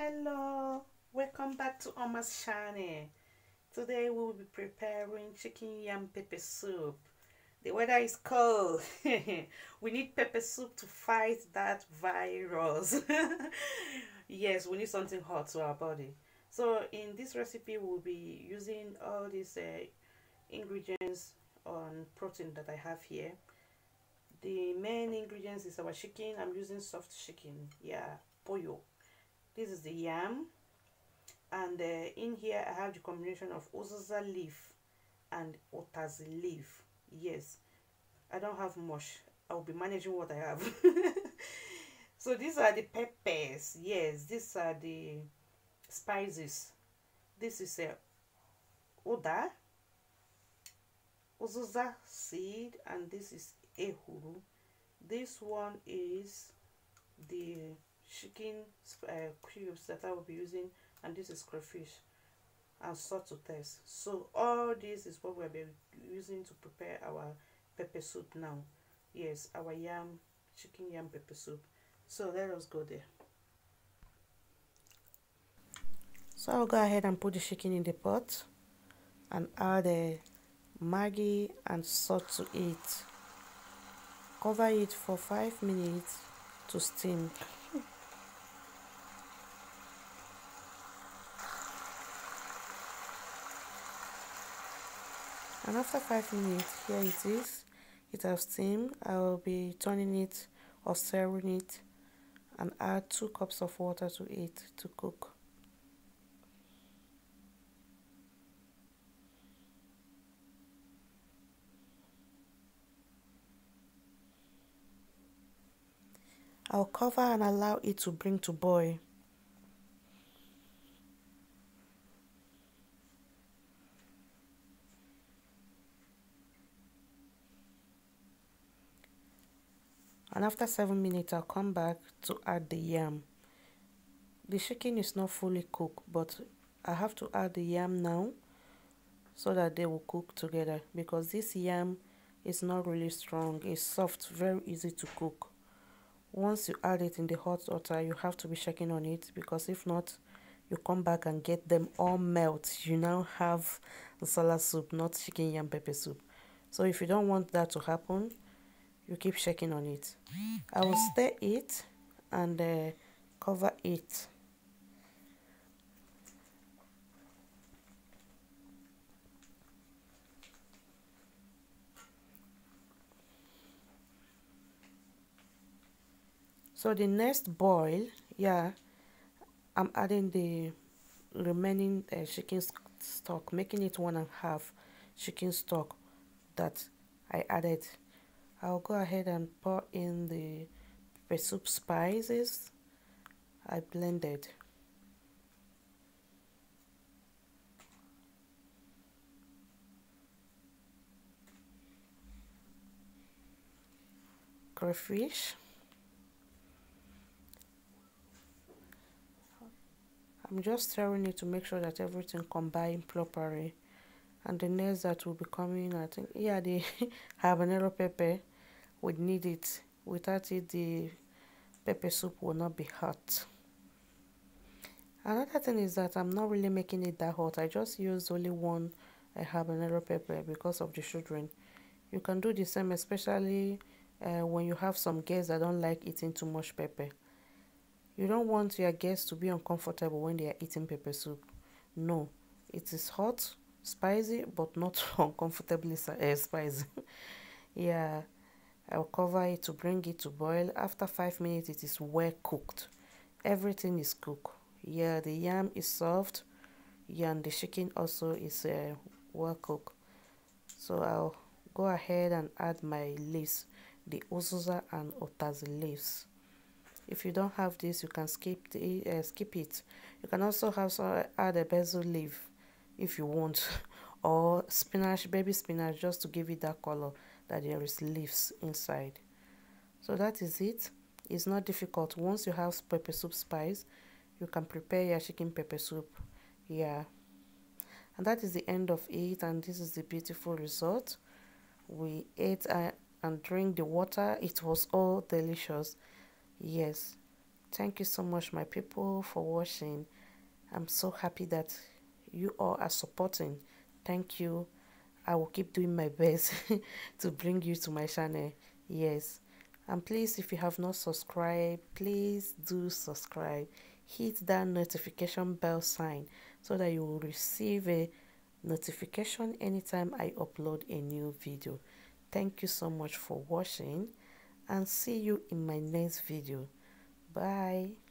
Hello, welcome back to Oma's channel. Today we will be preparing chicken yam pepper soup. The weather is cold. We need pepper soup to fight that virus. Yes, we need something hot to our body. So in this recipe we'll be using all these ingredients on protein that I have here. The main ingredients is our chicken. I'm using soft chicken. Yeah, pollo. This is the yam, and in here I have the combination of uziza leaf and utazi leaf. Yes, I don't have much. I'll be managing what I have. So these are the peppers. Yes, these are the spices. This is a urda, uziza seed, and this is ehuru. This one is the chicken cubes that I will be using, and this is crayfish and salt to taste. So all this is what we'll be using to prepare our pepper soup now. Yes, our chicken yam pepper soup. So let us go there. So I'll go ahead and put the chicken in the pot and add Maggi and salt to it. Cover it for 5 minutes to steam. And after 5 minutes, here it is. It has steamed. I will be turning it or stirring it and add 2 cups of water to it to cook. I'll cover and allow it to bring to boil. And after 7 minutes, I'll come back to add the yam. The chicken is not fully cooked, but I have to add the yam now so that they will cook together, because this yam is not really strong. It's soft, very easy to cook. Once you add it in the hot water, you have to be checking on it, because if not, you come back and get them all melt. You now have the salad soup, not chicken yam pepper soup. So if you don't want that to happen, you keep checking on it. I will stir it and cover it. So the next boil, yeah, I'm adding the remaining chicken stock, making it 1.5 chicken stock that I added. I'll go ahead and pour in the pepper soup spices I blended. Crayfish. I'm just stirring it to make sure that everything combines properly. And the next that will be coming, I think, yeah, the habanero pepper. We need it. Without it, the pepper soup will not be hot. Another thing is that I'm not really making it that hot. I just used only one habanero pepper because of the children. You can do the same, especially when you have some guests that don't like eating too much pepper. You don't want your guests to be uncomfortable when they are eating pepper soup. No, it is hot, spicy, but not uncomfortably spicy. Yeah, I'll cover it to bring it to boil. After 5 minutes, it is well cooked. Everything is cooked. Yeah, the yam is soft. Yeah, and the chicken also is well cooked. So I'll go ahead and add my leaves, the uziza and utazi leaves. If you don't have this, you can skip it. You can also add a basil leaf if you want, or spinach, baby spinach, just to give it that color that there is leaves inside. So that is it. It's not difficult. Once you have pepper soup spice, you can prepare your chicken pepper soup. Yeah, and that is the end of it, and this is the beautiful result. We ate and drank the water. It was all delicious. Yes, Thank you so much, my people, for watching. I'm so happy that you all are supporting. Thank you. I will keep doing my best to bring you to my channel. Yes. And please, if you have not subscribed, please do subscribe. Hit that notification bell sign so that you will receive a notification anytime I upload a new video. Thank you so much for watching, and see you in my next video. Bye.